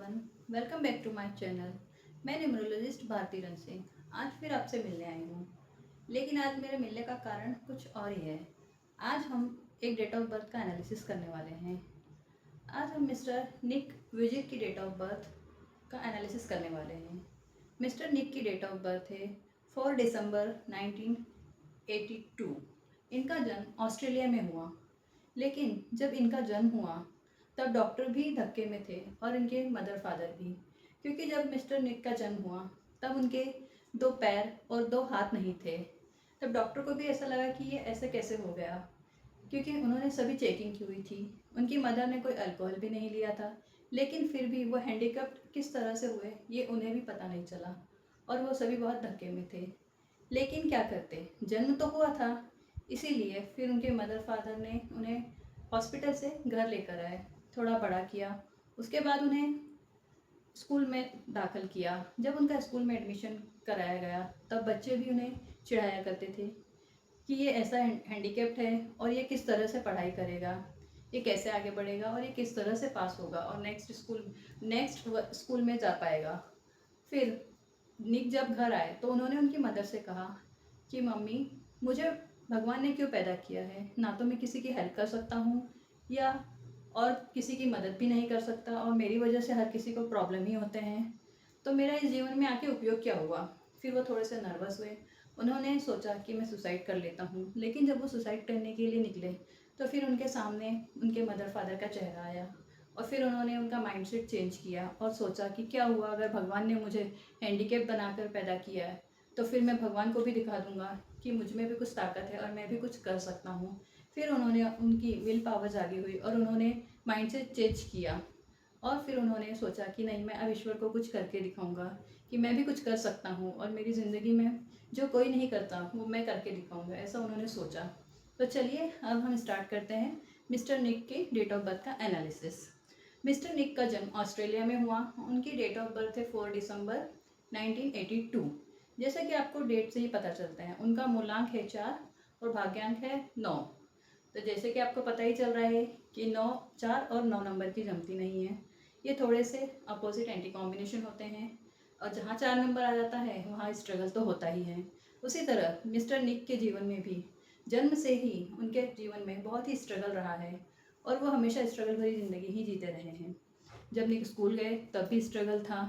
Everyone, welcome back to my channel. मैं numerologist Bharti रन सिंह आज फिर आपसे मिलने आई हूँ। लेकिन आज मेरे मिलने का कारण कुछ और ही है। आज हम एक डेट ऑफ बर्थ का एनालिसिस करने वाले हैं। आज हम मिस्टर निक विजिक की डेट ऑफ बर्थ का एनालिसिस करने वाले हैं। मिस्टर निक की डेट ऑफ बर्थ है 4 दिसंबर 1982। इनका जन्म ऑस्ट्रेलिया में हुआ। लेकिन जब इनका जन्म हुआ तब डॉक्टर भी धक्के में थे और इनके मदर फादर भी, क्योंकि जब मिस्टर निक का जन्म हुआ तब उनके 2 पैर और 2 हाथ नहीं थे। तब डॉक्टर को भी ऐसा लगा कि ये ऐसे कैसे हो गया, क्योंकि उन्होंने सभी चेकिंग की हुई थी। उनकी मदर ने कोई अल्कोहल भी नहीं लिया था, लेकिन फिर भी वो हैंडीकैप्ड किस तरह से हुए ये उन्हें भी पता नहीं चला और वो सभी बहुत धक्के में थे। लेकिन क्या करते, जन्म तो हुआ था। इसीलिए फिर उनके मदर फादर ने उन्हें हॉस्पिटल से घर लेकर आए, थोड़ा बड़ा किया। उसके बाद उन्हें स्कूल में दाखिल किया। जब उनका स्कूल में एडमिशन कराया गया तब बच्चे भी उन्हें चिढ़ाया करते थे कि ये ऐसा हैंडीकैप्ड है और ये किस तरह से पढ़ाई करेगा, ये कैसे आगे बढ़ेगा और ये किस तरह से पास होगा और नेक्स्ट स्कूल में जा पाएगा। फिर निक जब घर आए तो उन्होंने उनकी मदर से कहा कि मम्मी, मुझे भगवान ने क्यों पैदा किया है? ना तो मैं किसी की हेल्प कर सकता हूँ या और किसी की मदद भी नहीं कर सकता, और मेरी वजह से हर किसी को प्रॉब्लम ही होते हैं, तो मेरा इस जीवन में आके उपयोग क्या हुआ? फिर वो थोड़े से नर्वस हुए। उन्होंने सोचा कि मैं सुसाइड कर लेता हूँ। लेकिन जब वो सुसाइड करने के लिए निकले तो फिर उनके सामने उनके मदर फादर का चेहरा आया और फिर उन्होंने उनका माइंडसेट चेंज किया और सोचा कि क्या हुआ अगर भगवान ने मुझे हैंडीकैप बनाकर पैदा किया है, तो फिर मैं भगवान को भी दिखा दूंगा कि मुझ में भी कुछ ताकत है और मैं भी कुछ कर सकता हूँ। फिर उन्होंने उनकी विल पावर जागी हुई और उन्होंने माइंडसेट चेंज किया और फिर उन्होंने सोचा कि नहीं, मैं अब ईश्वर को कुछ करके दिखाऊंगा कि मैं भी कुछ कर सकता हूँ और मेरी ज़िंदगी में जो कोई नहीं करता वो मैं करके दिखाऊंगा, ऐसा उन्होंने सोचा। तो चलिए अब हम स्टार्ट करते हैं मिस्टर निक के डेट ऑफ बर्थ का एनालिसिस। मिस्टर निक का जन्म ऑस्ट्रेलिया में हुआ। उनकी डेट ऑफ बर्थ है 4 दिसंबर 1982। जैसा कि आपको डेट से ही पता चलता है, उनका मूलांक है 4 और भाग्यांक है 9। तो जैसे कि आपको पता ही चल रहा है कि 9, 4 और 9 नंबर की जमती नहीं है। ये थोड़े से अपोजिट एंटी कॉम्बिनेशन होते हैं और जहाँ 4 नंबर आ जाता है वहाँ स्ट्रगल तो होता ही है। उसी तरह मिस्टर निक के जीवन में भी जन्म से ही उनके जीवन में बहुत ही स्ट्रगल रहा है और वो हमेशा स्ट्रगल भरी ज़िंदगी ही जीते रहे हैं। जब निक स्कूल गए तब भी स्ट्रगल था,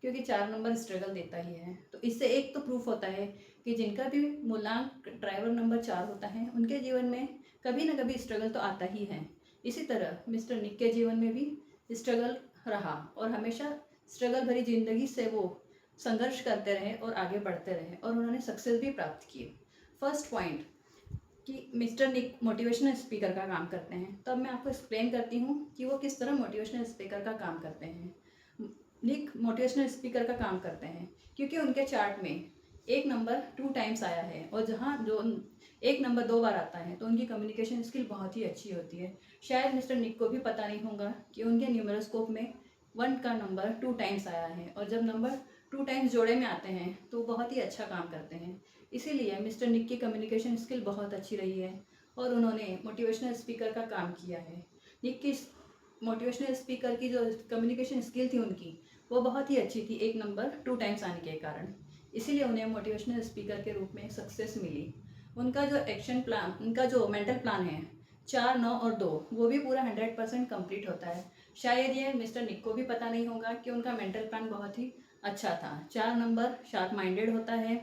क्योंकि 4 नंबर स्ट्रगल देता ही है। तो इससे एक तो प्रूफ होता है कि जिनका भी मूलांक ड्राइवर नंबर 4 होता है उनके जीवन में कभी ना कभी स्ट्रगल तो आता ही है। इसी तरह मिस्टर निक के जीवन में भी स्ट्रगल रहा और हमेशा स्ट्रगल भरी ज़िंदगी से वो संघर्ष करते रहे और आगे बढ़ते रहे और उन्होंने सक्सेस भी प्राप्त की। फर्स्ट पॉइंट कि मिस्टर निक मोटिवेशनल स्पीकर का काम करते हैं। तो अब मैं आपको एक्सप्लेन करती हूँ कि वो किस तरह मोटिवेशनल स्पीकर का काम करते हैं। निक मोटिवेशनल स्पीकर का काम करते हैं क्योंकि उनके चार्ट में एक नंबर 2 टाइम्स आया है और जहाँ जो एक नंबर 2 बार आता है तो उनकी कम्युनिकेशन स्किल बहुत ही अच्छी होती है। शायद मिस्टर निक को भी पता नहीं होगा कि उनके न्यूमेरोस्कोप में 1 का नंबर 2 टाइम्स आया है और जब नंबर 2 टाइम्स जोड़े में आते हैं तो बहुत ही अच्छा काम करते हैं। इसीलिए मिस्टर निक की कम्युनिकेशन स्किल बहुत अच्छी रही है और उन्होंने मोटिवेशनल स्पीकर का काम किया है। निक की मोटिवेशनल स्पीकर की जो कम्युनिकेशन स्किल थी उनकी, वो बहुत ही अच्छी थी एक नंबर 2 टाइम्स आने के कारण। इसीलिए उन्हें मोटिवेशनल स्पीकर के रूप में सक्सेस मिली। उनका जो एक्शन प्लान, उनका जो मेंटल प्लान है 4, 9 और 2, वो भी पूरा 100% कंप्लीट होता है। शायद ये मिस्टर निक को भी पता नहीं होगा कि उनका मेंटल प्लान बहुत ही अच्छा था। 4 नंबर शार्प माइंडेड होता है,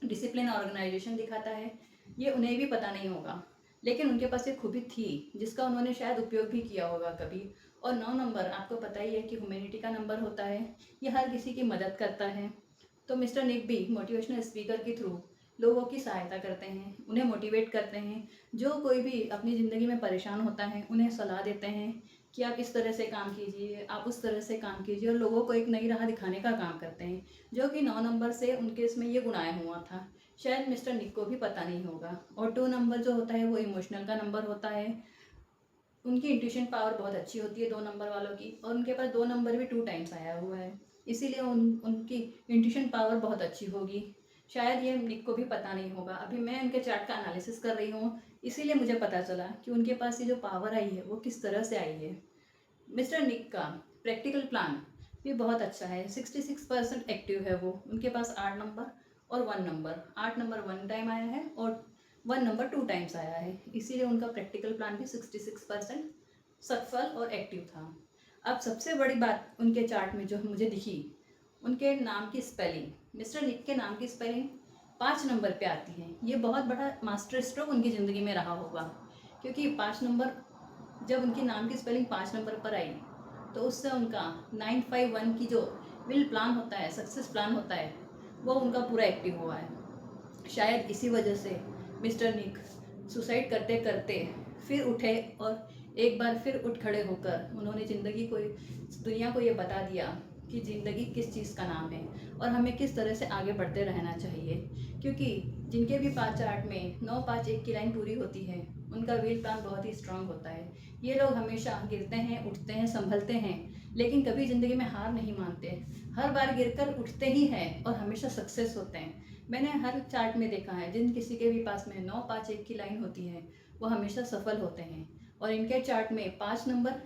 डिसिप्लिन ऑर्गेनाइजेशन दिखाता है, ये उन्हें भी पता नहीं होगा। लेकिन उनके पास एक खूबी थी जिसका उन्होंने शायद उपयोग भी किया होगा कभी। और 9 नंबर आपको पता ही है कि ह्यूमैनिटी का नंबर होता है, ये हर किसी की मदद करता है। तो मिस्टर निक भी मोटिवेशनल स्पीकर के थ्रू लोगों की सहायता करते हैं, उन्हें मोटिवेट करते हैं। जो कोई भी अपनी ज़िंदगी में परेशान होता है उन्हें सलाह देते हैं कि आप इस तरह से काम कीजिए, आप उस तरह से काम कीजिए, और लोगों को एक नई राह दिखाने का काम करते हैं, जो कि 9 नंबर से उनके इसमें ये गुण आया हुआ था। शायद मिस्टर निक को भी पता नहीं होगा। और 2 नंबर जो होता है वो इमोशनल का नंबर होता है। उनकी इंट्यूशन पावर बहुत अच्छी होती है 2 नंबर वालों की, और उनके पास 2 नंबर भी 2 टाइम्स आया हुआ है। इसीलिए उनकी इंट्यूशन पावर बहुत अच्छी होगी। शायद ये निक को भी पता नहीं होगा। अभी मैं उनके चार्ट का एनालिसिस कर रही हूँ, इसीलिए मुझे पता चला कि उनके पास ये जो पावर आई है वो किस तरह से आई है। मिस्टर निक का प्रैक्टिकल प्लान भी बहुत अच्छा है। 66% एक्टिव है वो। उनके पास 8 नंबर और 1 नंबर, 8 नंबर 1 टाइम आया है और 1 नंबर 2 टाइम्स आया है, इसीलिए उनका प्रैक्टिकल प्लान भी 66% सफल और एक्टिव था। अब सबसे बड़ी बात उनके चार्ट में जो मुझे दिखी, उनके नाम की स्पेलिंग, मिस्टर निक के नाम की स्पेलिंग 5 नंबर पे आती है। ये बहुत बड़ा मास्टर स्ट्रोक उनकी ज़िंदगी में रहा होगा, क्योंकि 5 नंबर, जब उनके नाम की स्पेलिंग 5 नंबर पर आई तो उससे उनका 951 की जो विल प्लान होता है, सक्सेस प्लान होता है, वो उनका पूरा एक्टिव हुआ है। शायद इसी वजह से मिस्टर निक सुसाइड करते करते फिर उठे और एक बार फिर उठ खड़े होकर उन्होंने ज़िंदगी को, दुनिया को ये बता दिया कि ज़िंदगी किस चीज़ का नाम है और हमें किस तरह से आगे बढ़ते रहना चाहिए। क्योंकि जिनके भी 5 8 में 9 5 1 की लाइन पूरी होती है, उनका विल प्लान बहुत ही स्ट्रांग होता है। ये लोग हमेशा गिरते हैं, उठते हैं, संभलते हैं, लेकिन कभी ज़िंदगी में हार नहीं मानते। हर बार गिरकर उठते ही हैं और हमेशा सक्सेस होते हैं। मैंने हर चार्ट में देखा है, जिन किसी के भी पास में 9 5 1 की लाइन होती है वो हमेशा सफल होते हैं। और इनके चार्ट में 5 नंबर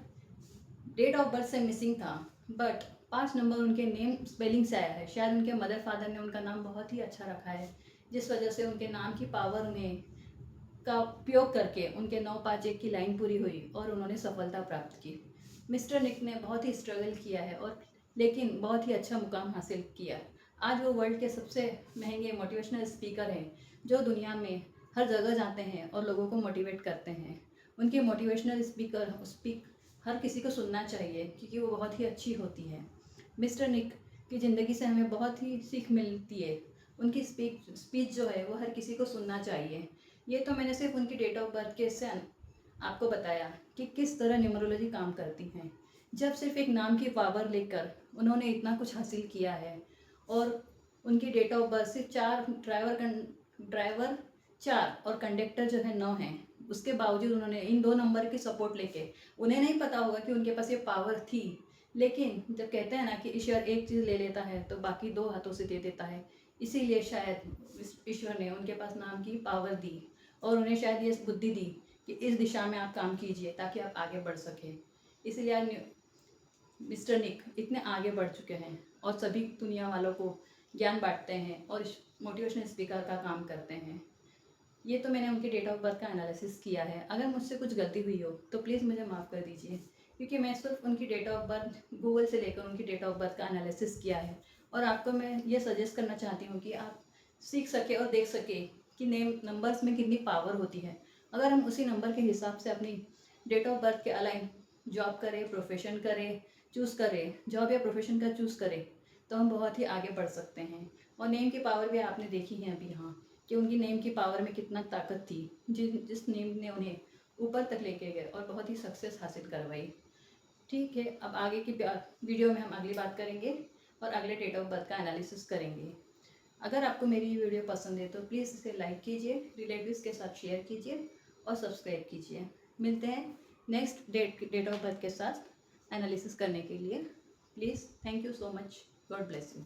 डेट ऑफ बर्थ से मिसिंग था, बट 5 नंबर उनके नेम स्पेलिंग से आया है। शायद उनके मदर फादर ने उनका नाम बहुत ही अच्छा रखा है, जिस वजह से उनके नाम की पावर उन्हें का उपयोग करके उनके 9 5 1 की लाइन पूरी हुई और उन्होंने सफलता प्राप्त की। मिस्टर निक ने बहुत ही स्ट्रगल किया है और लेकिन बहुत ही अच्छा मुकाम हासिल किया। आज वो वर्ल्ड के सबसे महंगे मोटिवेशनल स्पीकर हैं, जो दुनिया में हर जगह जाते हैं और लोगों को मोटिवेट करते हैं। उनकी मोटिवेशनल स्पीक हर किसी को सुनना चाहिए, क्योंकि वो बहुत ही अच्छी होती है। मिस्टर निक की ज़िंदगी से हमें बहुत ही सीख मिलती है। उनकी स्पीच जो है वो हर किसी को सुनना चाहिए। ये तो मैंने सिर्फ उनकी डेट ऑफ बर्थ के से आपको बताया कि किस तरह न्यूमरोलॉजी काम करती है। जब सिर्फ एक नाम की पावर लेकर उन्होंने इतना कुछ हासिल किया है और उनकी डेट ऑफ बर्थ सिर्फ 4 ड्राइवर 4 और कंडक्टर जो है 9 हैं, उसके बावजूद उन्होंने इन 2 नंबर की सपोर्ट लेके, उन्हें नहीं पता होगा कि उनके पास ये पावर थी, लेकिन जब कहते हैं ना कि ईश्वर एक चीज़ ले लेता है तो बाकी 2 हाथों से दे देता है, इसीलिए शायद ईश्वर ने उनके पास नाम की पावर दी और उन्हें शायद ये बुद्धि दी कि इस दिशा में आप काम कीजिए ताकि आप आगे बढ़ सकें। इसलिए आज मिस्टर निक इतने आगे बढ़ चुके हैं और सभी दुनिया वालों को ज्ञान बांटते हैं और मोटिवेशनल स्पीकर का काम करते हैं। ये तो मैंने उनकी डेट ऑफ बर्थ का एनालिसिस किया है। अगर मुझसे कुछ गलती हुई हो तो प्लीज़ मुझे माफ़ कर दीजिए, क्योंकि मैं सिर्फ उनकी डेट ऑफ बर्थ गूगल से लेकर उनकी डेट ऑफ बर्थ का एनालिसिस किया है और आपको मैं ये सजेस्ट करना चाहती हूँ कि आप सीख सके और देख सके कि नेम नंबर्स में कितनी पावर होती है। अगर हम उसी नंबर के हिसाब से अपनी डेट ऑफ बर्थ के अलाइन जॉब करें, प्रोफेशन करें, चूज़ करें, जॉब या प्रोफेशन का चूज़ करें, तो हम बहुत ही आगे बढ़ सकते हैं। और नेम की पावर भी आपने देखी है अभी, हाँ, कि उनकी नेम की पावर में कितना ताकत थी, जिस नेम ने उन्हें ऊपर तक लेके गए और बहुत ही सक्सेस हासिल करवाई। ठीक है, अब आगे की वीडियो में हम अगली बात करेंगे और अगले डेट ऑफ बर्थ का एनालिसिस करेंगे। अगर आपको मेरी ये वीडियो पसंद है तो प्लीज़ इसे लाइक कीजिए, रिलेटिव्स के साथ शेयर कीजिए और सब्सक्राइब कीजिए। मिलते हैं नेक्स्ट डेट ऑफ बर्थ के साथ एनालिसिस करने के लिए। Please, thank you so much, God bless you.